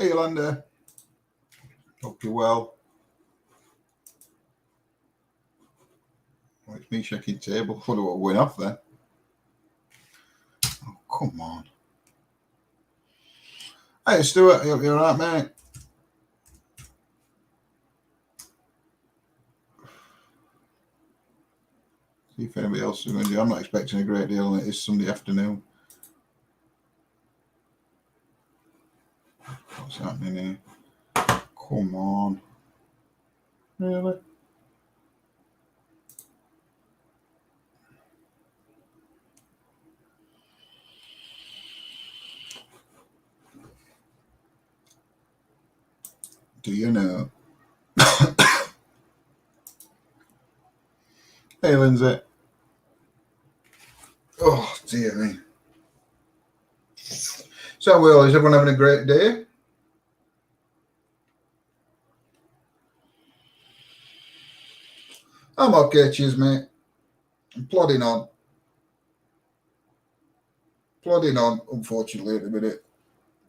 Hey, Yolanda. Hope you're well. Oh, it's me checking table. I wonder what went off there. Oh, come on. Hey, Stuart. You all right, mate? See if anybody else is going to do. I'm not expecting a great deal, and it is Sunday afternoon. What's happening here? Come on. Really? Do you know? Hey, Lindsay. Oh, dear me. So, Will, is everyone having a great day? I'm okay, cheers, mate. I'm plodding on. Unfortunately, at the minute.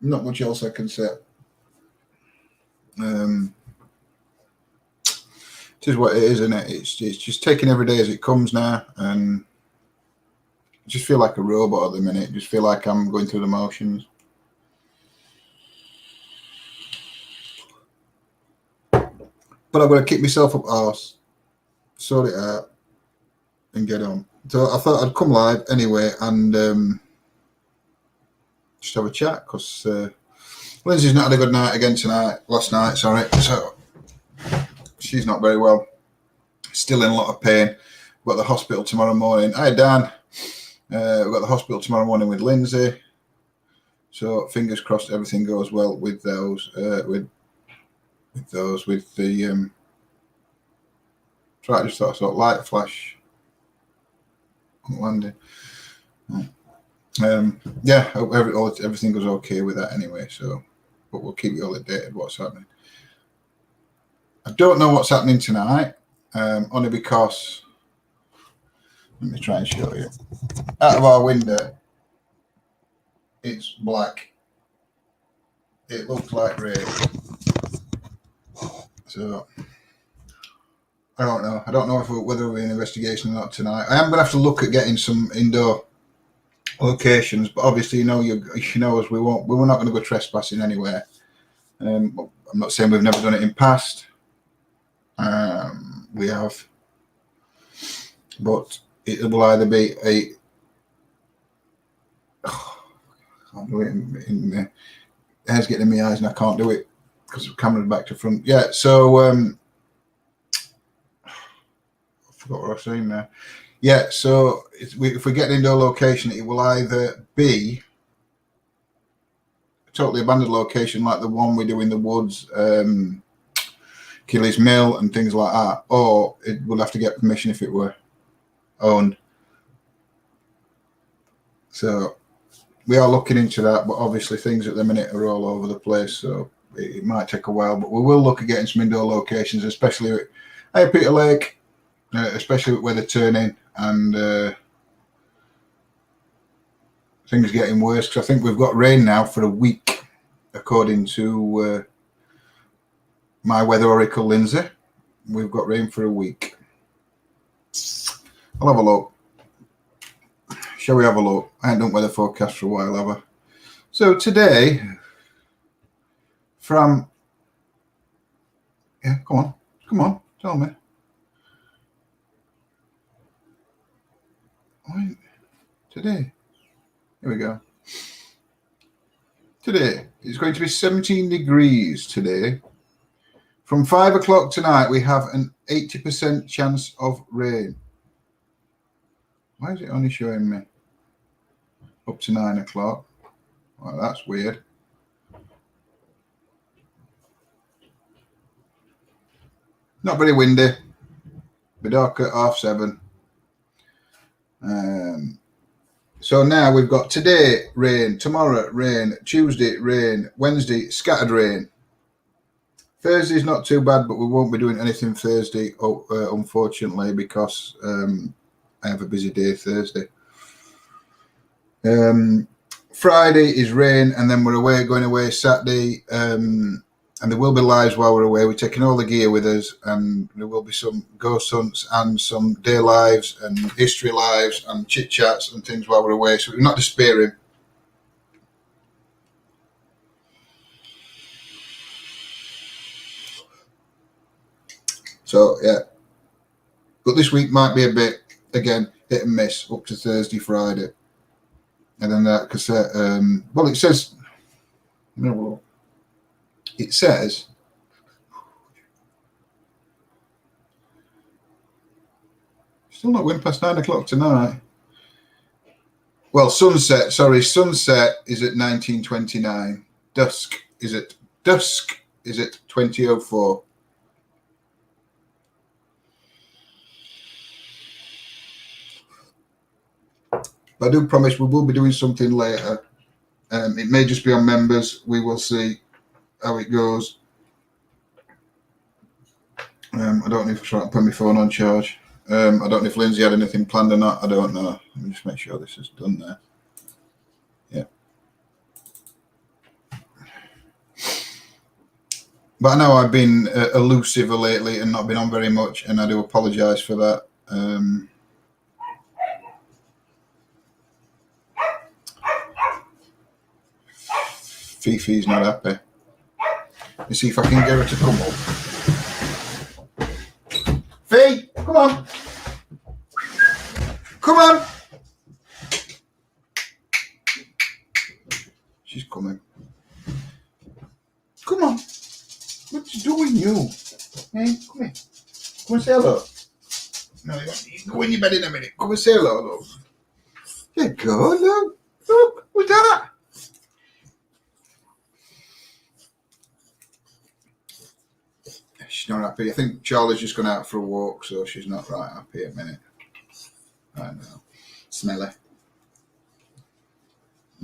Not much else I can say. It is what it is, isn't it? It's just taking every day as it comes now, and I just feel like a robot at the minute. Just feel like I'm going through the motions. But I've got to kick myself up arse, sort it out, and get on. So I thought I'd come live anyway and just have a chat, because Lindsay's not had a good night again last night, sorry. So she's not very well. Still in a lot of pain. We've got the hospital tomorrow morning. Hi, Dan. We've got the hospital tomorrow morning with Lindsay. So fingers crossed everything goes well with those. With the try to just sort of light flash on landing. Yeah, hope everything goes okay with that anyway. So, but we'll keep you all updated what's happening. I don't know what's happening tonight, only because let me try and show you. Out of our window, it's black. It looks like rain. So I don't know. I don't know whether we're in investigation or not tonight. I am going to have to look at getting some indoor locations, but obviously, you know us. We're not going to go trespassing anywhere. I'm not saying we've never done it in past. We have, but it will either be a. Oh, I can't do it in hair's getting in my eyes and I can't do it because the camera's back to front. Yeah, so I forgot what I was saying there. Yeah, so if we get an indoor location, it will either be a totally abandoned location like the one we do in the woods, Killy's Mill and things like that, or it will have to get permission if it were owned. So we are looking into that, but obviously things at the minute are all over the place, so it might take a while, but we will look at getting some indoor locations, especially at Peter Lake, especially with weather turning and things getting worse, because I think we've got rain now for a week, according to my weather oracle, Lindsay. We've got rain for a week. I'll have a look. Shall we have a look? I haven't done weather forecast for a while, have I? So today, come on, tell me. Today, here we go. Today, it's going to be 17 degrees today. From 5 o'clock tonight, we have an 80% chance of rain. Why is it only showing me up to 9 o'clock? Well, that's weird. Not very windy. Be dark at 7:30. So now we've got today rain, tomorrow rain, Tuesday rain, Wednesday scattered rain. Thursday's not too bad, but we won't be doing anything Thursday, unfortunately, because I have a busy day Thursday. Friday is rain, and then we're going away Saturday, and there will be lives while we're away. We're taking all the gear with us, and there will be some ghost hunts and some day lives and history lives and chit chats and things while we're away. So we're not despairing. So yeah, but this week might be a bit, again, hit and miss up to Thursday, Friday, and then that cassette. Well, it says, still not went past 9 o'clock tonight. Well, sunset is at 1929. Dusk is at 2004. But I do promise we will be doing something later. It may just be on members. We will see how it goes. I don't know if I'm trying to put my phone on charge. I don't know if Lindsay had anything planned or not. I don't know. Let me just make sure this is done there. Yeah. But I know I've been elusive lately and not been on very much, and I do apologise for that. Fifi's not happy. Let me see if I can get her to come up. Fee, come on. Come on. She's coming. Come on. What you doing, you? Hey, come here. Come and say hello. No, you go in your bed in a minute. Come and say hello, love. There you go, look. Look, what's that? She's not happy. I think Charlie's just gone out for a walk, so she's not right happy at a minute. I know. Smelly.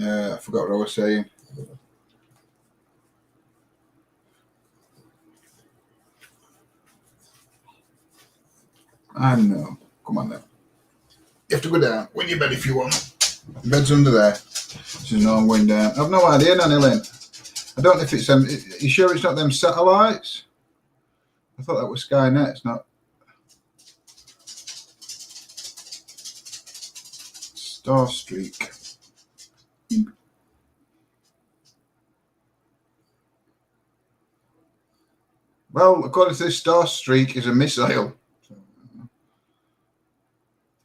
I forgot what I was saying. I know. Come on now. You have to go down. Go in your bed if you want. The bed's under there. So no, I'm going down. I've no idea, Nanny Lynn. I don't know if it's them. Are you sure it's not them satellites? I thought that was Skynet. It's not. Starstreak. Well, according to this, Starstreak is a missile.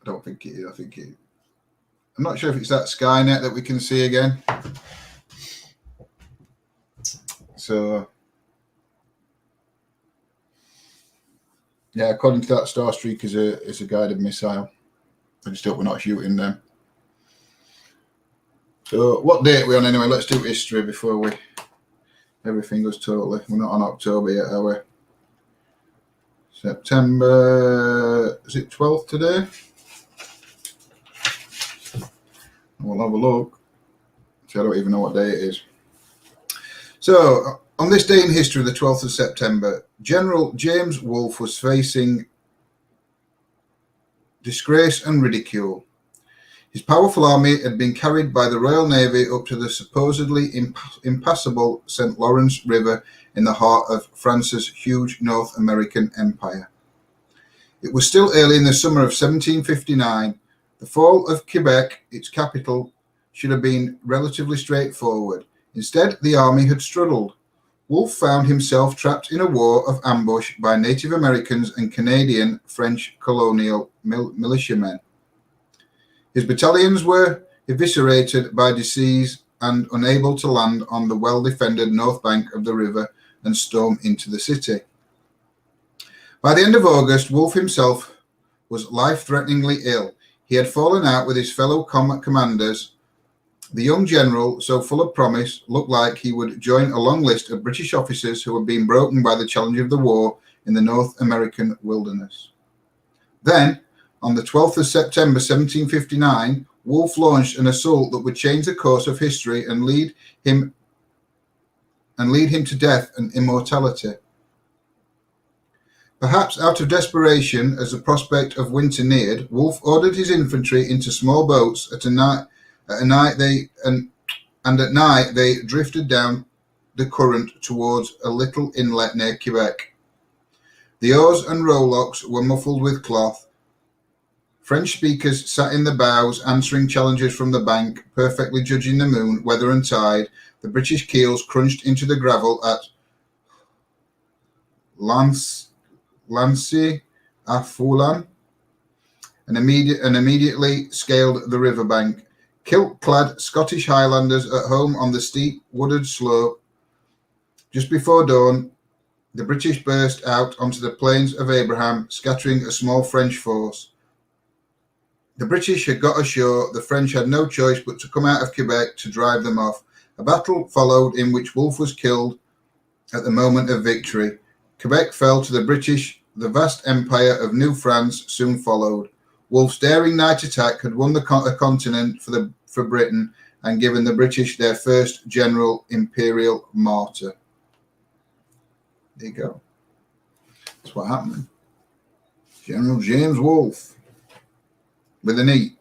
I don't think it is. I think it. I'm not sure if it's that Skynet that we can see again. So, yeah, according to that, Starstreak is a guided missile. I just hope we're not shooting them. So, what date are we on anyway? Let's do history before everything goes totally. We're not on October yet, are we? September, is it 12th today? We'll have a look. See, I don't even know what day it is. So, on this day in history, the 12th of September, General James Wolfe was facing disgrace and ridicule. His powerful army had been carried by the Royal Navy up to the supposedly impassable St. Lawrence River in the heart of France's huge North American empire. It was still early in the summer of 1759. The fall of Quebec, its capital, should have been relatively straightforward. Instead, the army had struggled. Wolfe found himself trapped in a war of ambush by Native Americans and Canadian French colonial militiamen. His battalions were eviscerated by disease and unable to land on the well-defended north bank of the river and storm into the city. By the end of August, Wolfe himself was life-threateningly ill. He had fallen out with his fellow commanders. The young general, so full of promise, looked like he would join a long list of British officers who had been broken by the challenge of the war in the North American wilderness. Then, on the 12th of September 1759, Wolfe launched an assault that would change the course of history and lead him to death and immortality. Perhaps out of desperation, as the prospect of winter neared, Wolfe ordered his infantry into small boats at night. and at night they drifted down the current towards a little inlet near Quebec. The oars and rowlocks were muffled with cloth. French speakers sat in the bows, answering challenges from the bank, perfectly judging the moon, weather and tide. The British keels crunched into the gravel at Lancy-à-Foulon and immediately scaled the riverbank. Kilt-clad Scottish Highlanders at home on the steep wooded slope. Just before dawn, the British burst out onto the Plains of Abraham, scattering a small French force. The British had got ashore. The French had no choice but to come out of Quebec to drive them off. A battle followed in which Wolfe was killed at the moment of victory. Quebec fell to the British. The vast empire of New France soon followed. Wolfe's daring night attack had won a continent for Britain and given the British their first general imperial martyr. There you go. That's what happened. General James Wolfe. With an E.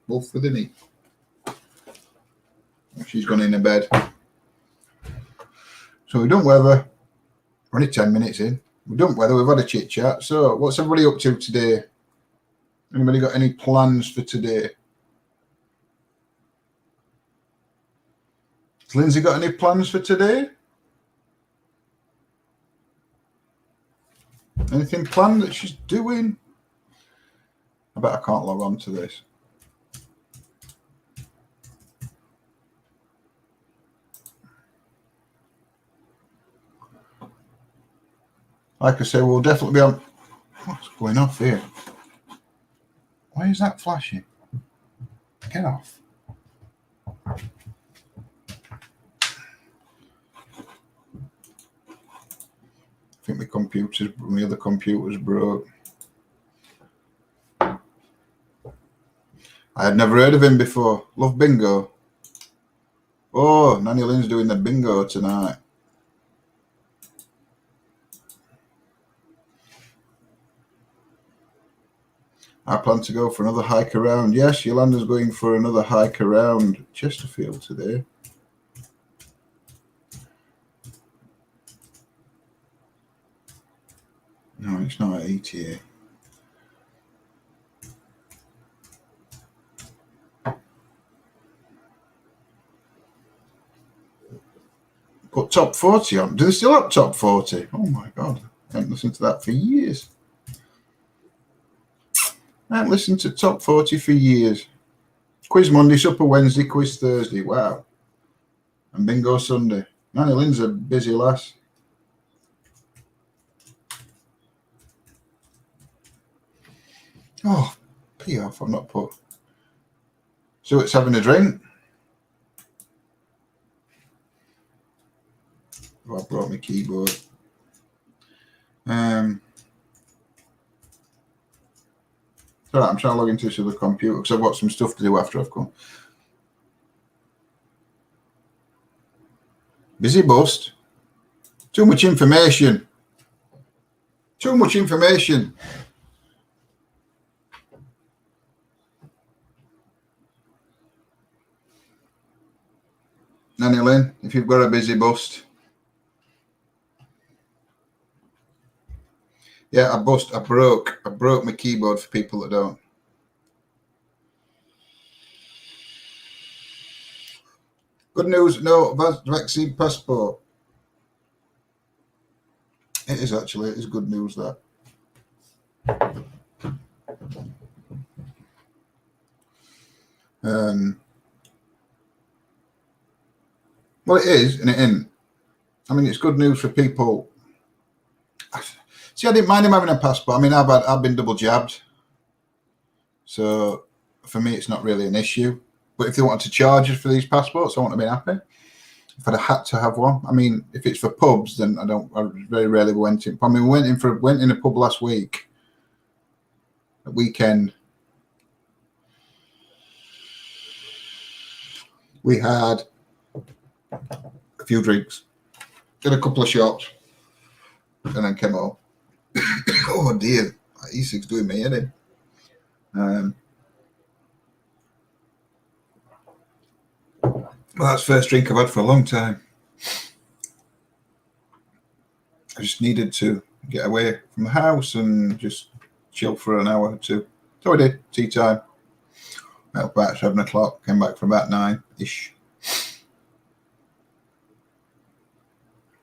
Wolfe with an E. She's gone into bed. So we've done weather. We're only 10 minutes in. We've done weather. We've had a chit chat. So what's everybody up to today? Anybody got any plans for today? Has Lindsay got any plans for today? Anything planned that she's doing? I bet I can't log on to this. Like I say, we'll definitely be on. What's going off here? Why is that flashing? Get off. I think my other computer's broke. I had never heard of him before. Love bingo. Oh, Nanny Lynn's doing the bingo tonight. I plan to go for another hike around. Yes, Yolanda's going for another hike around Chesterfield today. No, it's not at ETA. Put top 40 on. Do they still have top 40? Oh my God. I haven't listened to that for years. I haven't listened to top 40 for years. Quiz Monday, Supper Wednesday, Quiz Thursday. Wow. And Bingo Sunday. Nanny Lynn's a busy lass. Oh, pee off. I've not put. So it's having a drink. Oh, I brought my keyboard. All right, I'm trying to log into this other computer because I've got some stuff to do after I've come. Busy bust. Too much information. Too much information. Nanny Lynn, if you've got a busy bust. Yeah, I broke my keyboard for people that don't. Good news, no vaccine passport. It is actually, it is good news that. Well, it is, and it isn't. I mean, it's good news for people. See, I didn't mind him having a passport. I mean, I've been double jabbed, so for me, it's not really an issue. But if they wanted to charge us for these passports, I wouldn't have been happy. If I'd have had to have one, I mean, if it's for pubs, then I very rarely went in. I mean, we went in a pub last week, a weekend. We had a few drinks, did a couple of shots, and then came home. Oh dear, E6 doing me head in. Well, that's the first drink I've had for a long time. I just needed to get away from the house and just chill for an hour or two. So I did. Tea time. Went up about 7 o'clock. Came back for about 9-ish.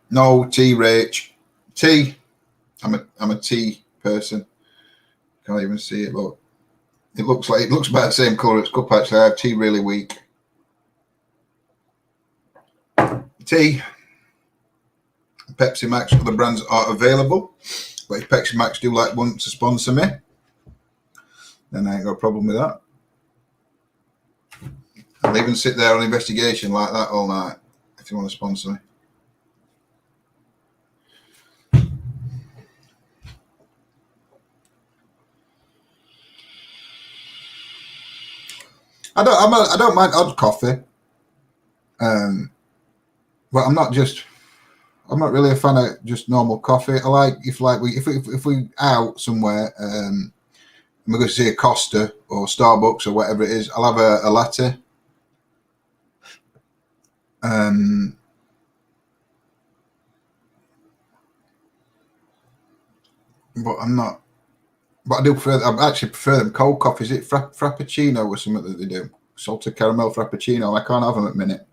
No tea, Rach. Tea. I'm a tea person. Can't even see it, but it looks about the same colour as cup. Actually, I have tea really weak. Tea. Pepsi Max, other brands are available, but if Pepsi Max do want to sponsor me, then I ain't got a problem with that. I'll even sit there on investigation like that all night if you want to sponsor me. I don't mind odd coffee, but I'm not really a fan of just normal coffee. I like if we out somewhere and we're going to see a Costa or Starbucks or whatever it is, I'll have a latte. But I'm not. But I do prefer. I actually prefer them cold coffee. Is it Frappuccino or something that they do? Salted caramel Frappuccino. I can't have them at the minute.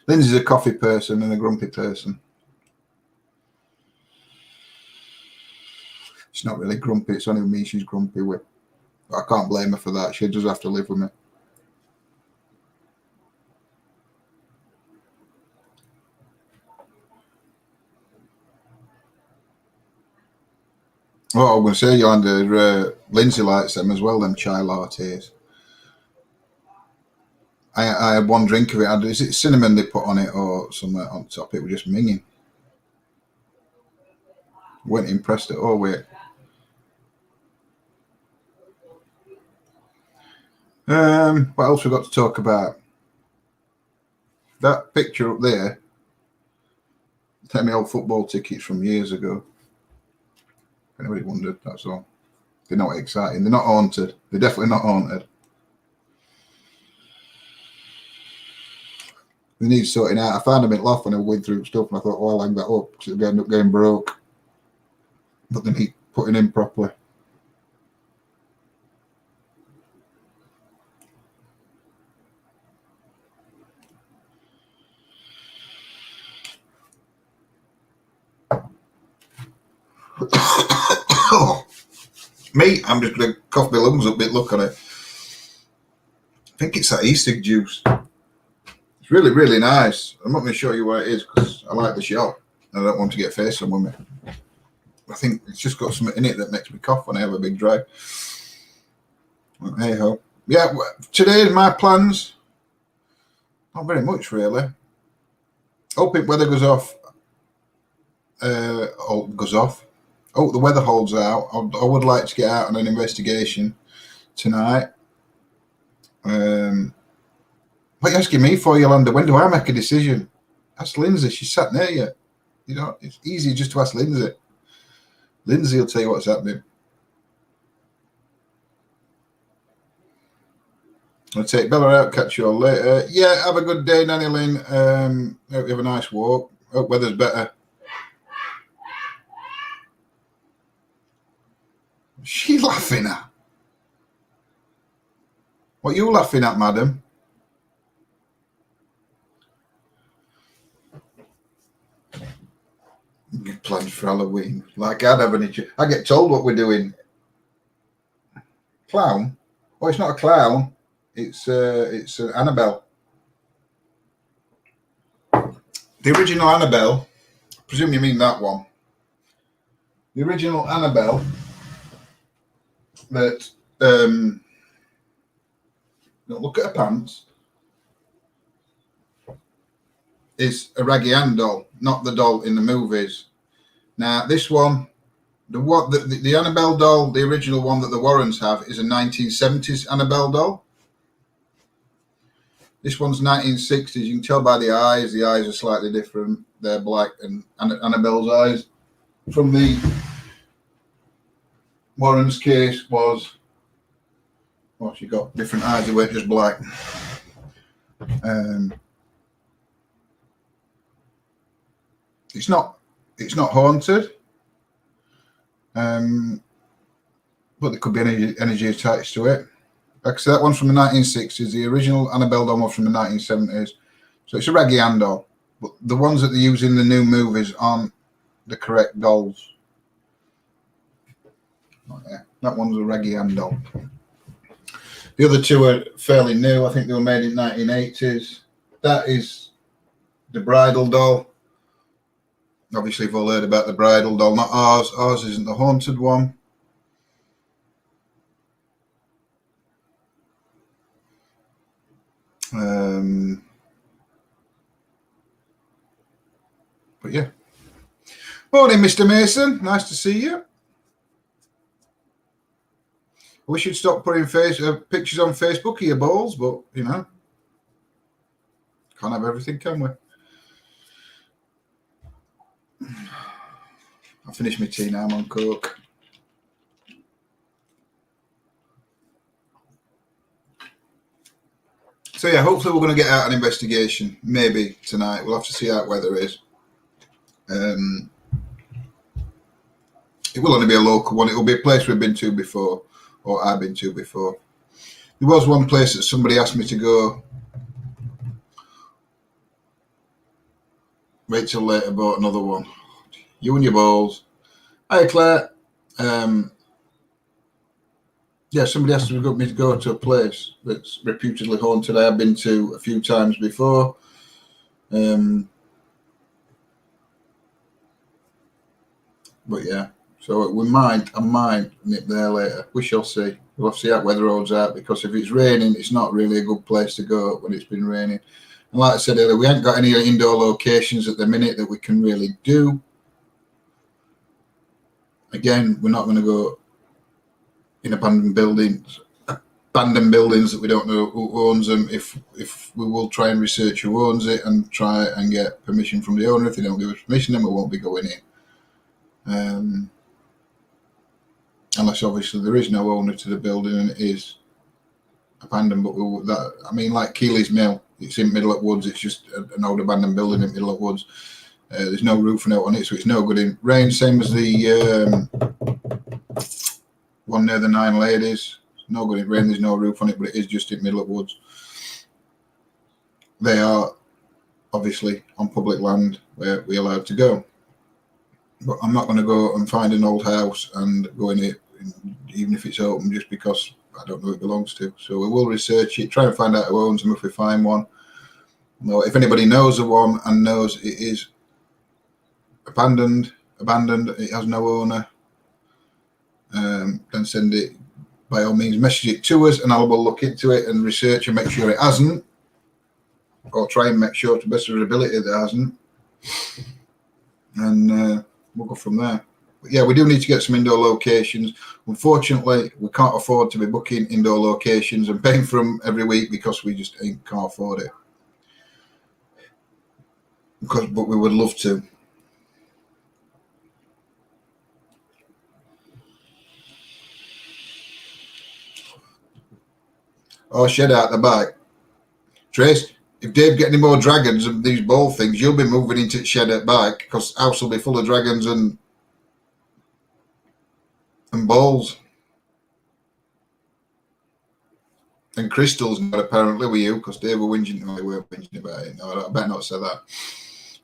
Lindsay's a coffee person and a grumpy person. She's not really grumpy. It's only me she's grumpy with. But I can't blame her for that. She does have to live with me. Oh, I'm going to say, Yolanda, Lindsay likes them as well, them chai lattes. I had one drink of it. Is it cinnamon they put on it or something on top? It was just minging. Weren't impressed at all with it. What else we got to talk about? That picture up there. Take me old football tickets from years ago. If anybody wondered, that's all. They're not exciting. They're not haunted. They're definitely not haunted. They need sorting out. I found them in Loft when I went through stuff and I thought, well, I'll hang that up because it'll end up getting broke. But they need putting in properly. Me, I'm just going to cough my lungs up a bit. Look at it. I think it's that e-cig juice. It's really, really nice. I'm not going to show you what it is because I like the shop. I don't want to get face on with me. I think it's just got something in it that makes me cough when I have a big drive. Well, hey ho. Yeah, today my plans. Not very much really. Hoping weather goes off. Goes off. Oh, the weather holds out. I would like to get out on an investigation tonight. What are you asking me for, Yolanda? When do I make a decision? Ask Lindsay. She's sat near you. You know, it's easy just to ask Lindsay. Lindsay will tell you what's happening. I'll take Bella out. Catch you all later. Yeah, have a good day, Nanny Lynn. Hope you have a nice walk. Hope weather's better. What's she laughing at? What are you laughing at, madam? Plans for Halloween. Like I'd have any. I get told what we're doing. Clown? Oh, it's not a clown. It's an Annabelle. The original Annabelle. I presume you mean that one. The original Annabelle. That don't look at her pants. Is a Raggy Ann doll, not the doll in the movies. Now this one, the Annabelle doll, the original one that the Warrens have, is a 1970s Annabelle doll. This one's 1960s. You can tell by the eyes. The eyes are slightly different. They're black, and Annabelle's eyes from the Warren's case was, well, she got different eyes. They weren't just black. It's not haunted, but there could be energy attached to it. Like I said, that one's from the 1960s. The original Annabelle doll was from the 1970s. So it's a Reggie Ann doll. But the ones that they use in the new movies aren't the correct dolls. Oh, yeah. That one's a Reggie Ann doll. The other two are fairly new. I think they were made in 1980s. That is the bridal doll. Obviously, you've all heard about the bridal doll. Not ours. Ours isn't the haunted one. But yeah. Morning, Mr. Mason. Nice to see you. We should stop putting pictures on Facebook of your balls, but you know, can't have everything, can we? I finished my tea now. I'm on coke. So yeah, hopefully we're going to get out an investigation. Maybe tonight. We'll have to see how weather is. It will only be a local one. It will be a place we've been to before, or I've been to before. There was one place that somebody asked me to go. Wait till later, bought another one. You and your balls. Hi, Claire. Yeah, somebody asked me to go to a place that's reputedly haunted. I have been to a few times before. But yeah, so I might nip there later. We shall see. We'll have to see how weather holds out, because if it's raining, it's not really a good place to go when it's been raining. And like I said earlier, we haven't got any indoor locations at the minute that we can really do. Again, we're not going to go in abandoned buildings that we don't know who owns them. If we will try and research who owns it and try and get permission from the owner. If they don't give us permission, then we won't be going in. Unless obviously there is no owner to the building and it is abandoned. But like Keeley's Mill, it's in Middle Woods. It's just an old abandoned building in Middle Woods. There's no roof out on it, so it's no good in rain. Same as the one near the Nine Ladies. No good in rain. There's no roof on it, but it is just in Middle Woods. They are obviously on public land where we're allowed to go. But I'm not going to go and find an old house and go in it, even if it's open, just because I don't know who it belongs to. So we will research it, try and find out who owns them if we find one. No, if anybody knows of one and knows it is abandoned, it has no owner, then send it, by all means, message it to us, and I will look into it and research and make sure it hasn't, or try and make sure to the best of our ability that it hasn't, and we'll go from there. But yeah, we do need to get some indoor locations. Unfortunately, we can't afford to be booking indoor locations and paying for them every week, because we just can't afford it. But we would love to. Oh, shed out the back. Trace, if Dave get any more dragons and these ball things, you'll be moving into the shed at back, because the house will be full of dragons and balls. And crystals, not apparently with you, because Dave were whinging. No, they weren't whinging about it. No, I better not say that.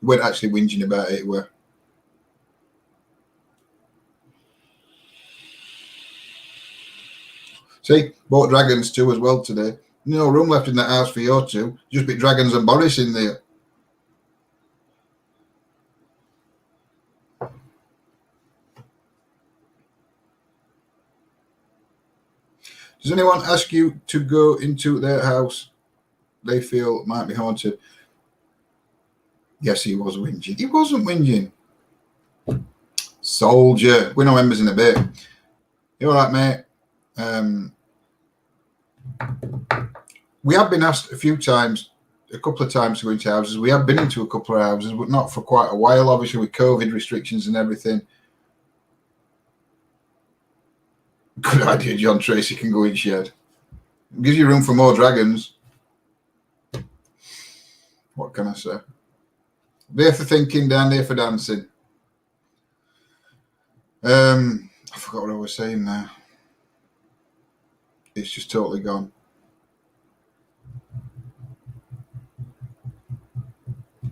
We weren't actually whinging about it, were. See, bought dragons too as well today. No room left in that house for your two. Just be dragons and Boris in there. Does anyone ask you to go into their house they feel might be haunted? Yes, he was whinging. He wasn't whinging. Soldier. We're no members in a bit. You all right, mate? We have been asked a couple of times to go into houses. We have been into a couple of houses, but not for quite a while, obviously, with COVID restrictions and everything. Good idea, John Tracy can go in shed. It gives you room for more dragons. What can I say? There for thinking, down there for dancing. I forgot what I was saying now. It's just totally gone.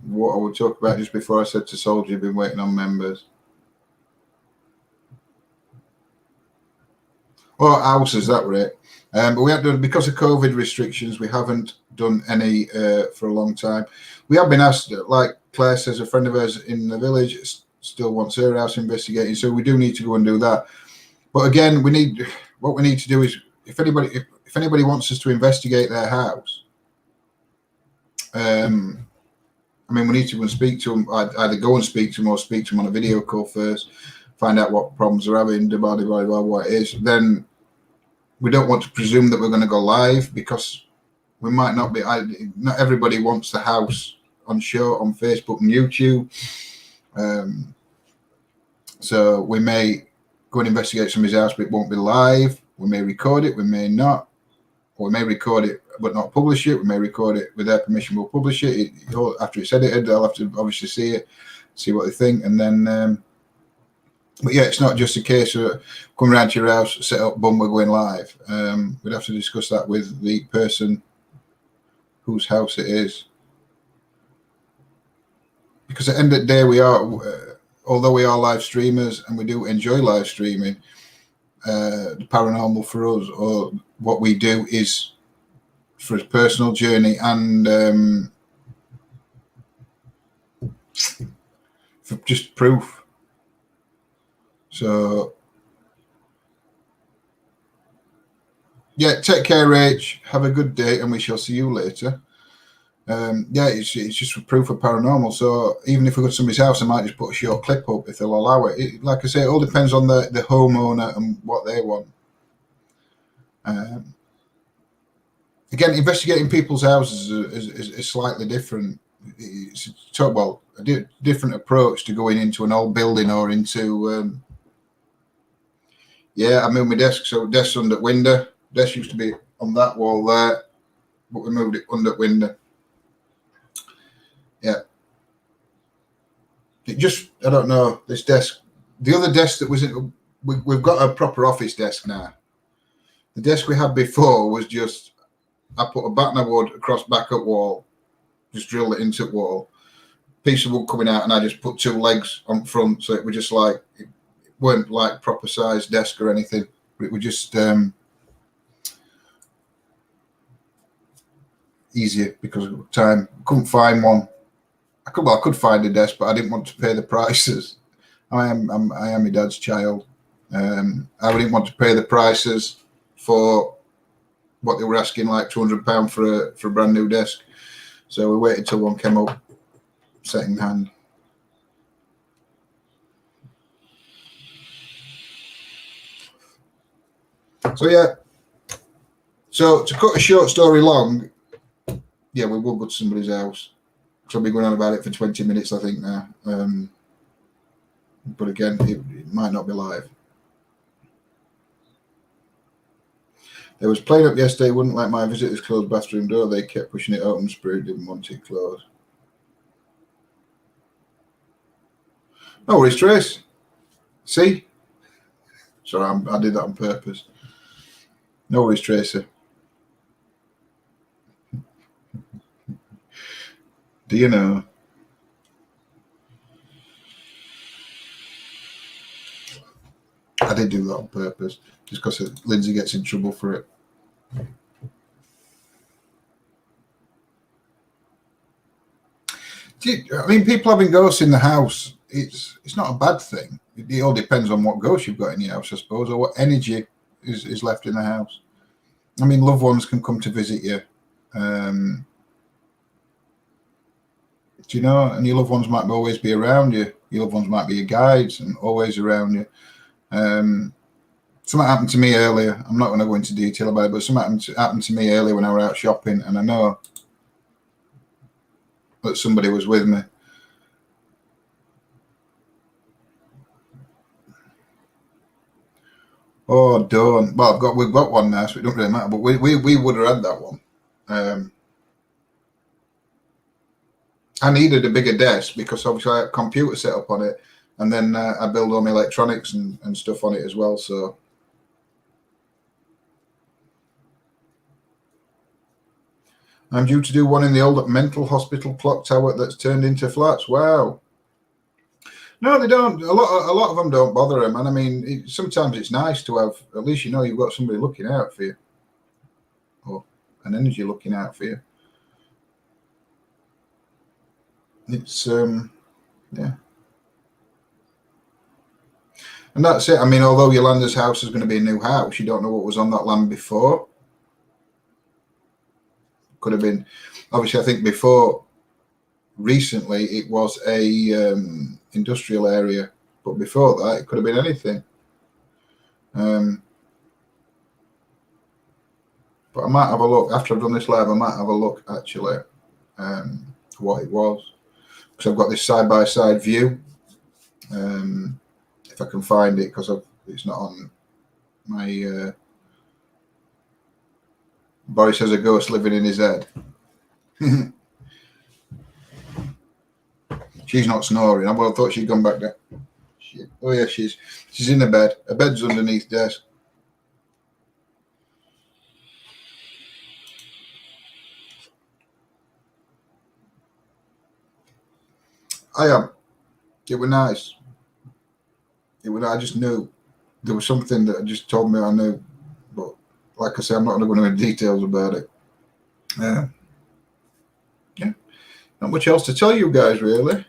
What I would talk about just before I said to Soldier, been waiting on members. Well, houses, that were it. But we haven't done, because of COVID restrictions, we haven't done any for a long time. We have been asked, like Claire says, a friend of hers in the village still wants her house investigating, so we do need to go and do that. But again, what we need to do is, if anybody wants us to investigate their house, I mean, we need to go and speak to them. Either go and speak to them or speak to them on a video call first, find out what problems they're having, what it is. Then we don't want to presume that we're going to go live, because we might not be. Not everybody wants the house on show on Facebook and YouTube. So we may go and investigate somebody's house, but it won't be live. We may record it, we may not. Or we may record it but not publish it. We may record it with their permission, we'll publish it. After it's edited, I'll have to obviously see it, see what they think, and then but yeah, it's not just a case of coming around to your house, set up, boom, we're going live. We'd have to discuss that with the person whose house it is. Because at the end of the day, we are, although we are live streamers and we do enjoy live streaming, the paranormal for us, or what we do, is for a personal journey and for just proof. So, yeah, take care, Rach. Have a good day, and we shall see you later. Yeah, it's just for proof of paranormal. So even if we go to somebody's house, I might just put a short clip up if they'll allow it. Like I say, it all depends on the homeowner and what they want. Again, investigating people's houses is slightly different. It's a different approach to going into an old building or into. Yeah, I moved my desk. So desk's under the window. Desk used to be on that wall there, but we moved it under the window. Yeah. It just, I don't know, this desk. The other desk that was in, we've got a proper office desk now. The desk we had before was just, I put a batten of wood across backup wall, just drilled it into the wall, piece of wood coming out, and I just put two legs on front. So it was just like, it weren't like proper size desk or anything. It was just easier because of time. Couldn't find one. I could find a desk, but I didn't want to pay the prices. I am my dad's child. I didn't want to pay the prices for what they were asking, like £200 for a brand new desk. So we waited till one came up second hand. So yeah. So to cut a short story long, yeah, we will go to somebody's house. So I'll be going on about it for 20 minutes, I think, now. But again, it might not be live. They was playing up yesterday, wouldn't like my visitors closed bathroom door. They kept pushing it open, Spirit didn't want it closed. No worries, Trace. See? Sorry, I did that on purpose. No worries, Tracer. Do you know? I did do that on purpose, just because Lindsay gets in trouble for it. I mean, people having ghosts in the house, it's not a bad thing. It all depends on what ghost you've got in your house, I suppose, or what energy is left in the house. I mean, loved ones can come to visit you. Do you know? And your loved ones might always be around you. Your loved ones might be your guides and always around you. Something happened to me earlier. I'm not going to go into detail about it, but something happened to me earlier when I was out shopping, and I know that somebody was with me. Oh, don't. Well, we've got one now, so it don't really matter. But we would have had that one. I needed a bigger desk because obviously I had a computer set up on it, and then I build all my electronics and stuff on it as well. So I'm due to do one in the old mental hospital clock tower that's turned into flats. Wow. No, they don't. A lot of them don't bother them, and I mean, sometimes it's nice to have. At least you know you've got somebody looking out for you, or an energy looking out for you. It's yeah, and that's it. I mean, although Yolanda's house is going to be a new house, you don't know what was on that land before. Could have been, obviously, I think before. Recently, it was a industrial area, but before that, it could have been anything. But I might have a look after I've done this live. I might have a look actually what it was, because I've got this side by side view. If I can find it, because it's not on my. Boris has a ghost living in his head. She's not snoring. I thought she'd gone back there. Oh yeah, she's in the bed. Her bed's underneath desk. I am. It was nice. I just knew there was something that just told me I knew, but like I say, I'm not going to go into details about it. Yeah, not much else to tell you guys really.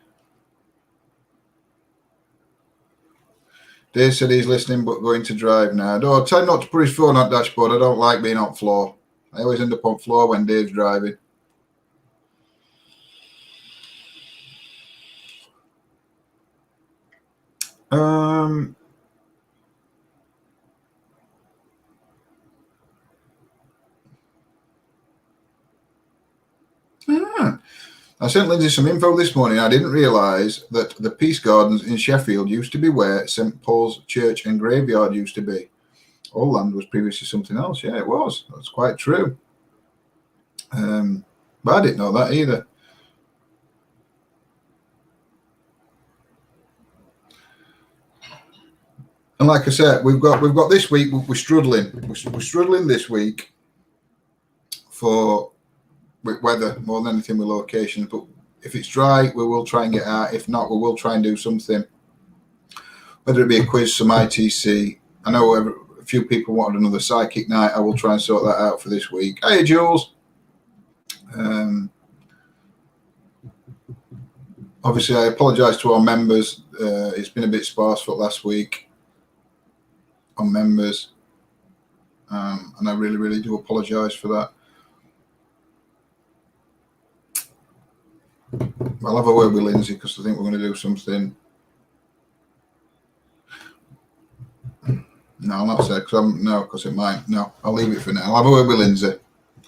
Dave said he's listening but going to drive now. No, tell him not to put his phone on dashboard. I don't like being on floor. I always end up on floor when Dave's driving. I sent Lindsay some info this morning. I didn't realise that the Peace Gardens in Sheffield used to be where St Paul's Church and Graveyard used to be. All land was previously something else. Yeah, it was. That's quite true. But I didn't know that either. And like I said, we've got this week. We're struggling. We're struggling this week with weather more than anything with locations. But if it's dry, we will try and get out. If not, we will try and do something. Whether it be a quiz, some ITC. I know a few people wanted another psychic night. I will try and sort that out for this week. Hey, Jules. Obviously, I apologise to our members. It's been a bit sparse for last week on members, and I really, really do apologise for that. I'll have a word with Lindsay because I think we're going to do something. No, I'll not say because it might. No, I'll leave it for now. I'll have a word with Lindsay.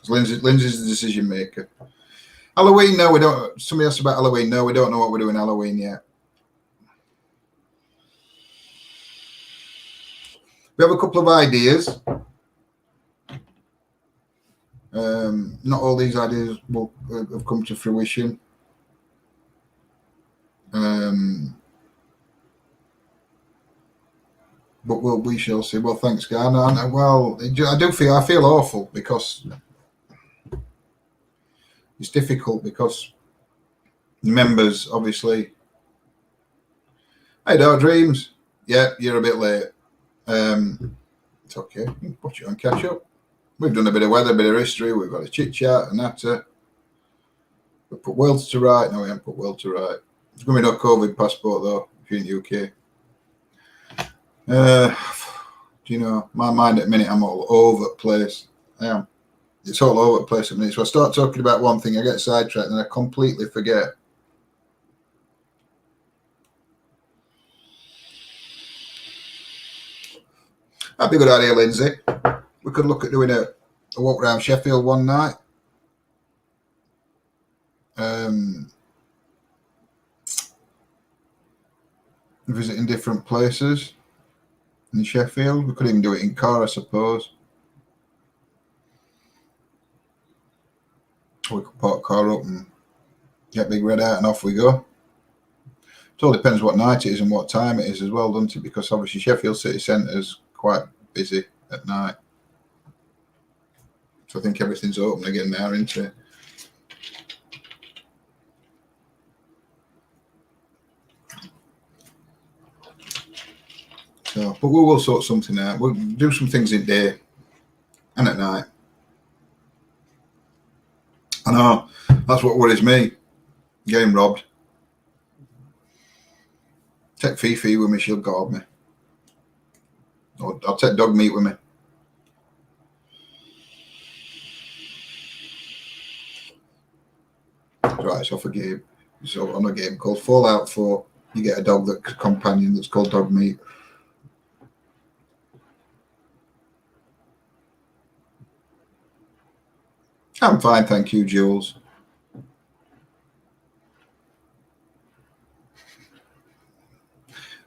Lindsay's the decision maker. Halloween, no, we don't. Somebody asked about Halloween. No, we don't know what we're doing Halloween yet. We have a couple of ideas. Not all these ideas have come to fruition. But we shall see. Well, thanks, Guy. Well, I feel awful because it's difficult because members obviously. Hey, Dark Dreams. Yeah, you're a bit late. It's okay. Watch it on catch up. We've done a bit of weather, a bit of history. We've got a chit chat and that. We put worlds to right. No, we haven't put world to right. There's going to be no COVID passport though if you're in the UK. Do you know my mind at the minute? I'm all over the place. I am. It's all over the place at the minute. So I start talking about one thing, I get sidetracked, and I completely forget. That'd be a good idea, Lindsay. We could look at doing a walk around Sheffield one night. Visiting different places in Sheffield. We could even do it in car, I suppose. Or we could park car up and Get Big Red out and off we go. It all depends what night it is and what time it is as well, doesn't it? Because obviously Sheffield City Centre is quite busy at night. So I think everything's open again now, isn't it? So, but we will sort something out. We'll do some things in day and at night. I know, that's what worries me. Getting robbed. Take Fifi with me, she'll guard me. Or I'll take dog meat with me. Right, it's off a game. So on a game called Fallout 4, you get a dog that's companion that's called dog meat. I'm fine, thank you, Jules.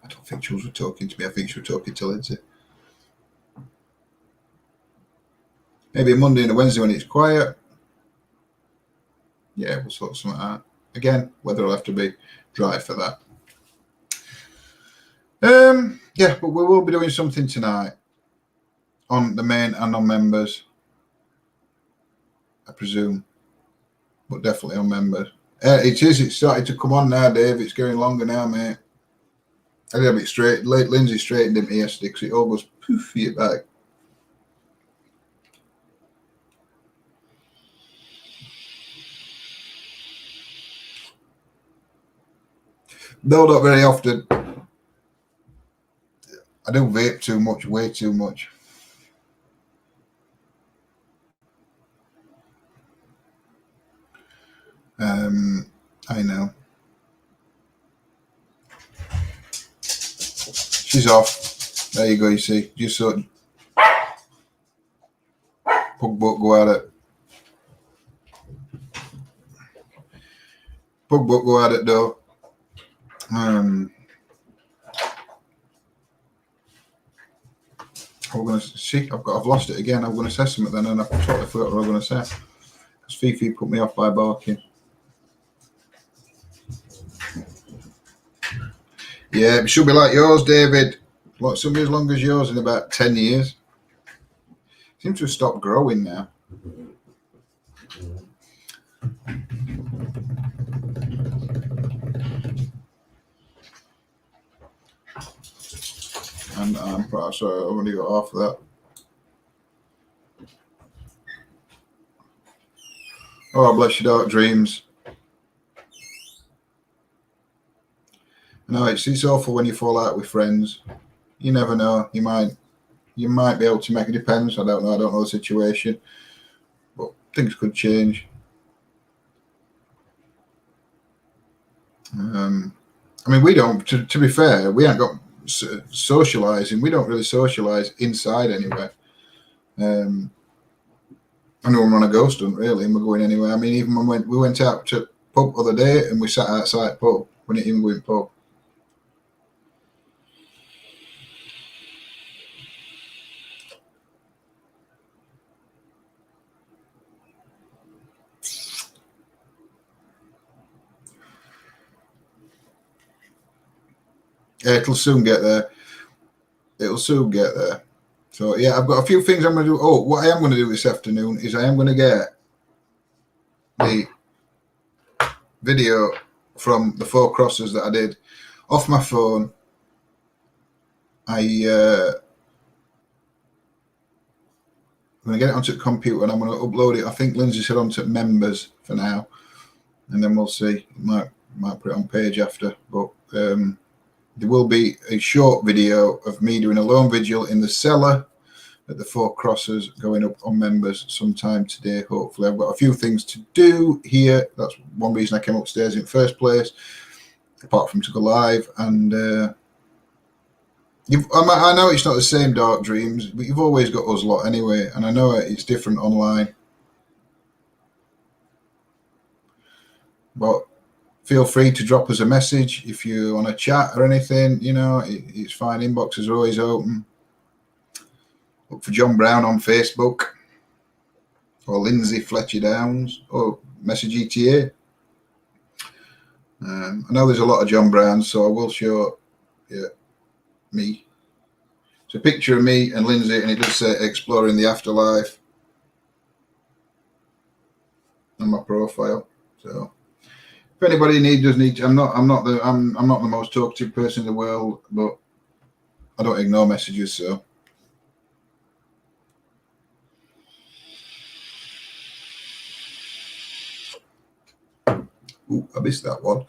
I don't think Jules was talking to me. I think she was talking to Lindsay. Maybe a Monday and a Wednesday when it's quiet. Yeah, we'll sort something out. Again, weather will have to be dry for that. Yeah, but we will be doing something tonight on the main and on members, I presume, but definitely on members. It's starting to come on now, Dave. It's going longer now, mate. I did have it straight. Lindsay straightened him yesterday because it all goes poof for your back. No, not very often. I do vape too much, way too much. I know. She's off. There you go, you see. Just so Pug Buck go at it. Pug Buck go at it though. I'm going to see. I've lost it again. I'm going to say something then, and I totally forgot what I'm going to say. Because Fifi put me off by barking. Yeah, it should be like yours, David. Like somebody as long as yours in about 10 years. Seems to have stopped growing now. And I'm sorry, I've only got half of that. Oh, bless your dark dreams. No, it's awful when you fall out with friends. You never know. You might be able to make it. Depends. I don't know. I don't know the situation, but things could change. I mean, we don't. To be fair, we ain't got socializing. We don't really socialize inside anyway. I know we're on a ghost hunt really, and we're going anywhere. I mean, even when we went out to pub other day and we sat outside pub. We didn't even go in pub. It'll soon get there. It'll soon get there. So yeah, I've got a few things I'm going to do. Oh, what I am going to do this afternoon is I am going to get the video from the 4 crosses that I did off my phone. I'm going to get it onto the computer and I'm going to upload it. I think Lindsay said onto members for now, and then we'll see. Might put it on page after, but there will be a short video of me doing a lone vigil in the cellar at the 4 crosses going up on members sometime today. Hopefully, I've got a few things to do here. That's one reason I came upstairs in the first place, apart from to go live. And I know it's not the same Dark Dreams, but you've always got us lot anyway, and I know it's different online. But feel free to drop us a message if you want to chat or anything. You know, it's fine. Inboxes are always open. Look for John Brown on Facebook or Lindsay Fletcher Downs or message ETA. I know there's a lot of John Browns, so I will show me. It's a picture of me and Lindsay, and it does say exploring the afterlife on my profile. So if anybody does need, I'm not the most talkative person in the world, but I don't ignore messages. So ooh, I missed that one.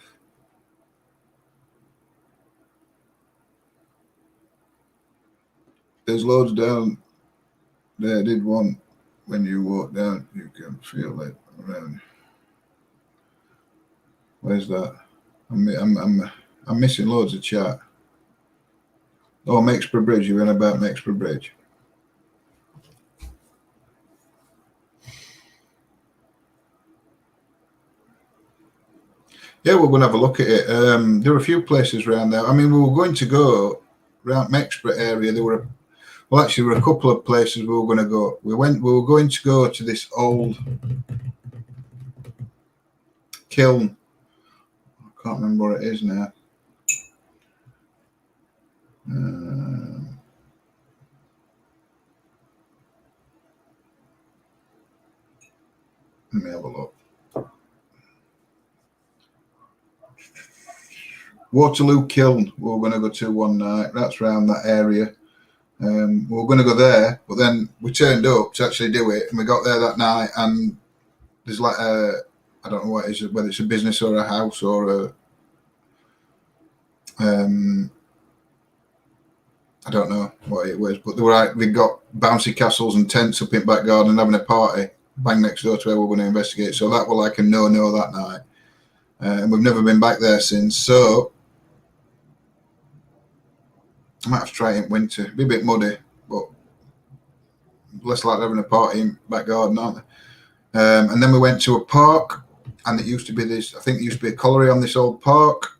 There's loads down there. I did one when you walk down, you can feel it around. Where's that? I'm missing loads of chat. Oh, Mexborough Bridge. You're in about Mexborough Bridge. Yeah, we're going to have a look at it. There are a few places around there. I mean, we were going to go around Mexborough area. There were a couple of places we were going to go. We were going to go to this old kiln. I can't remember what it is now. Let me have a look. Waterloo Kiln. We were going to go to one night. That's around that area. We were going to go there, but then we turned up to actually do it, and we got there that night, and there's like I don't know what it is, whether it's a business or a house or a I don't know what it was, but they got bouncy castles and tents up in back garden and having a party bang next door to where we're going to investigate. So that was like a no that night, and we've never been back there since. So I might have to try it in winter. It'd be a bit muddy, but less like having a party in back garden, aren't they? And then we went to a park, and it used to be this. I think there used to be a colliery on this old park.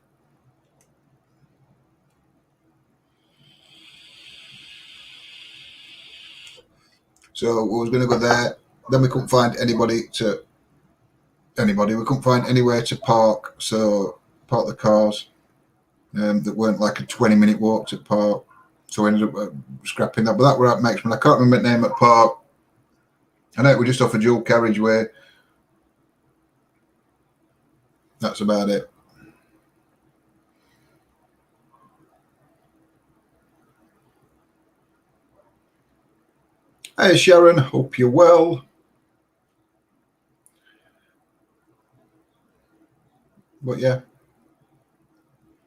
So we was going to go there. Then we couldn't find anybody. We couldn't find anywhere to park. So park the cars that weren't like a 20-minute walk to park. So we ended up scrapping that. But that were at Mexborough. I can't remember the name of the park. I know it was just off a dual carriageway. That's about it. Hey Sharon, hope you're well. But yeah,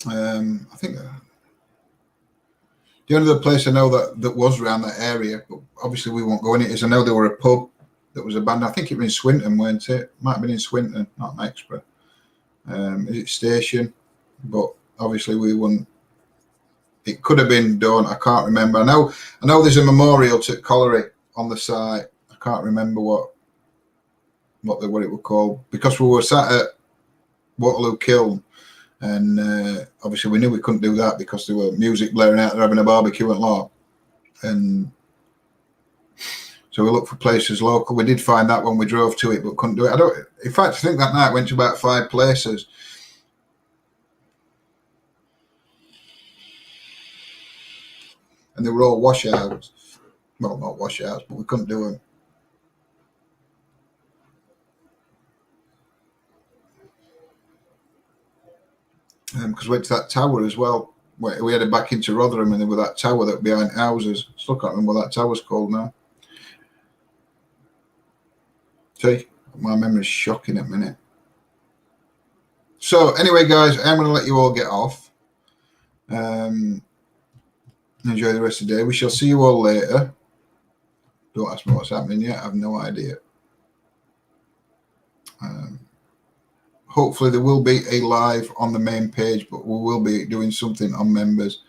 I think the only other place I know that was around that area, but obviously we won't go in it, is I know there were a pub that was abandoned. I think it was in Swinton, weren't it? Might have been in Swinton, not Mexborough. Is it Station? But obviously we wouldn't. It could have been done. I can't remember. I know there's a memorial to Colliery on the site. I can't remember what it was called, because we were sat at Waterloo Kiln, and obviously we knew we couldn't do that because there were music blaring out there, having a barbecue and lot. And so we looked for places local. We did find that when we drove to it, but couldn't do it. In fact, I think that night went to about 5 places. And they were all washouts. Well, not washouts, but we couldn't do them. Because we went to that tower as well. We headed back into Rotherham, and there was that tower that behind houses. Still can't remember what that tower's called now. See, my memory's shocking at the minute. So anyway, guys, I'm going to let you all get off. Enjoy the rest of the day. We shall see you all later. Don't ask me what's happening yet. I have no idea. Hopefully there will be a live on the main page, but we will be doing something on members.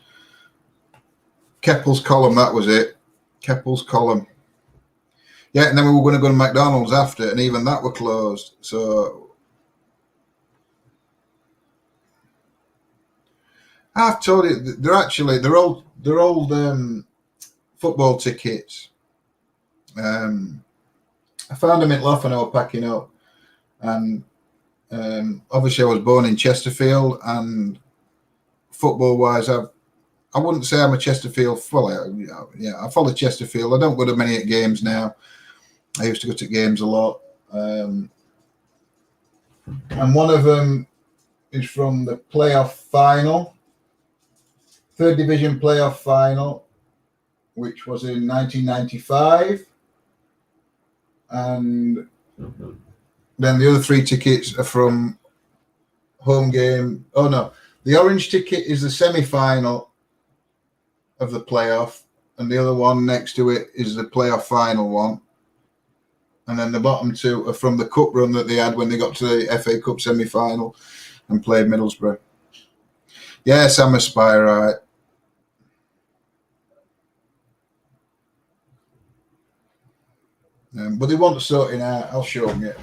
Keppel's Column, that was it. Keppel's Column. Yeah, and then we were going to go to McDonald's after, and even that were closed. So I've told you, they're old football tickets. I found them in Lough when I was packing up, and Obviously, I was born in Chesterfield, and football-wise, I wouldn't say I'm a Chesterfield follower. Yeah, I follow Chesterfield. I don't go to many games now. I used to go to games a lot. And one of them is from the playoff final, third division playoff final, which was in 1995. And then the other 3 tickets are from home game. Oh, no. The orange ticket is the semi-final of the playoff, and the other one next to it is the playoff final one. And then the bottom 2 are from the cup run that they had when they got to the FA Cup semi-final and played Middlesbrough. Yes, I'm a spy, right. But they want sorting out. I'll show them you.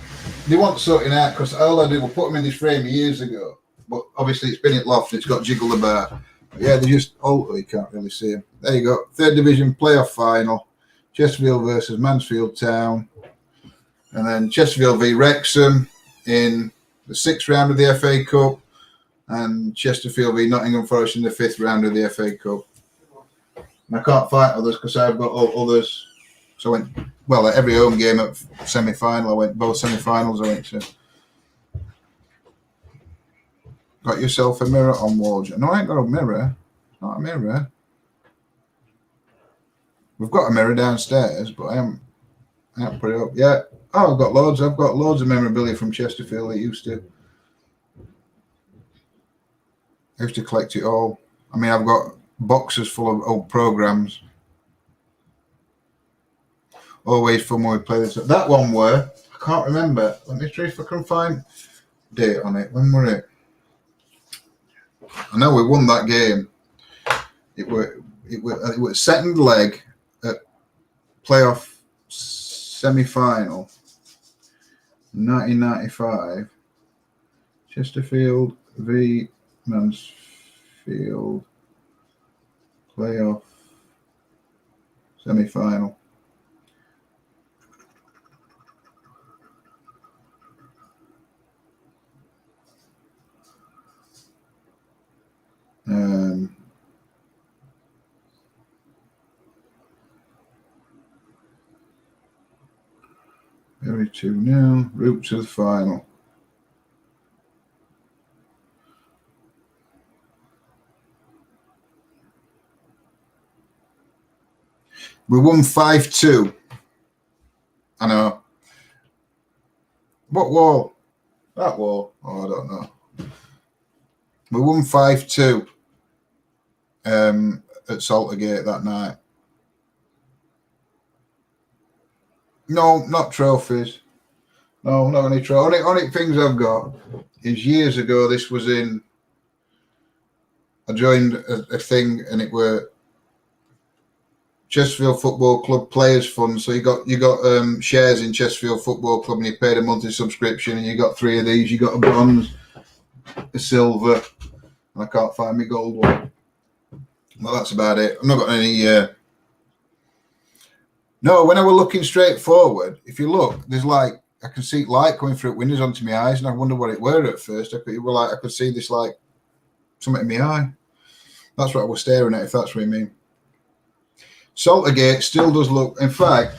They want sorting out because all I did was put them in this frame years ago. But obviously it's been at loft and it's got jiggled about. But yeah, they just, oh, you can't really see them. There you go. Third division playoff final. Chesterfield versus Mansfield Town. And then Chesterfield v Wrexham in the 6th round of the FA Cup. And Chesterfield v Nottingham Forest in the 5th round of the FA Cup. And I can't fight others because I've got all others. So I went, well, at every home game at semi-final, I went, both semi-finals I went to. Got yourself a mirror on wall. No, I ain't got a mirror. It's not a mirror. We've got a mirror downstairs, but I haven't put it up yet. Oh, I've got loads of memorabilia from Chesterfield. I used to collect it all. I mean, I've got boxes full of old programs. Always fun when we play this. That one were, I can't remember. Let me try if I can find date on it. When were it? I know we won that game. It was second leg at playoff semi-final 1995. Chesterfield v Mansfield playoff semi-final. Very 2-0. Route to the final. We won 5-2. I know. What wall? That wall? Oh, I don't know. We won 5-2 at Saltergate that night. No, not trophies. No, not any trophies. Only things I've got is years ago. This was in. I joined a thing, and it were Chesterfield Football Club Players Fund. So you got shares in Chesterfield Football Club, and you paid a monthly subscription, and you got 3 of these. You got a bronze, a silver, and I can't find my gold one. Well, that's about it. I've not got any. No, when I were looking straight forward, if you look, there's like I can see light coming through windows onto my eyes, and I wonder what it were at first. I could see this like something in my eye. That's what I was staring at. If that's what you mean. Saltergate still does look. In fact,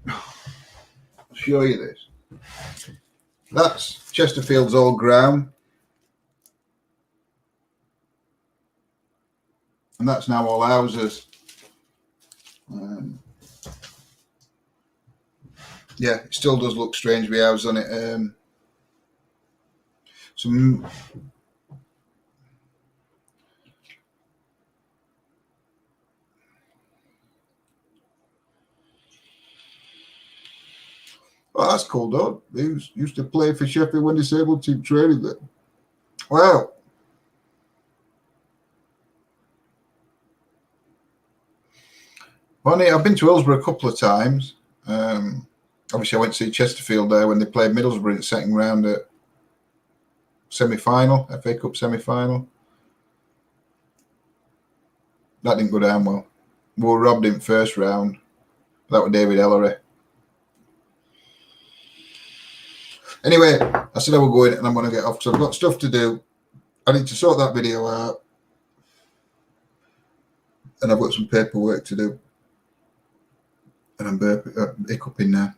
I'll show you this. That's Chesterfield's old ground, and that's now all houses. Yeah, it still does look strange with houses on it. Some oh, that's cool, though. He used to play for Sheffield when disabled team training there. Wow. Funny, I've been to Hillsborough a couple of times. Obviously, I went to see Chesterfield there when they played Middlesbrough in the second round at semi-final, FA Cup semi-final. That didn't go down well. We were robbed in first round. That was David Ellery. Anyway, I said I will go in and I'm going to get off because I've got stuff to do. I need to sort that video out. And I've got some paperwork to do. And I'm hiccuping now.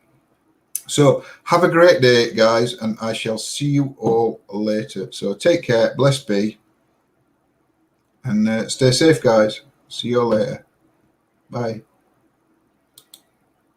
So have a great day, guys, and I shall see you all later. So take care, blessed be, and stay safe, guys. See you all later. Bye.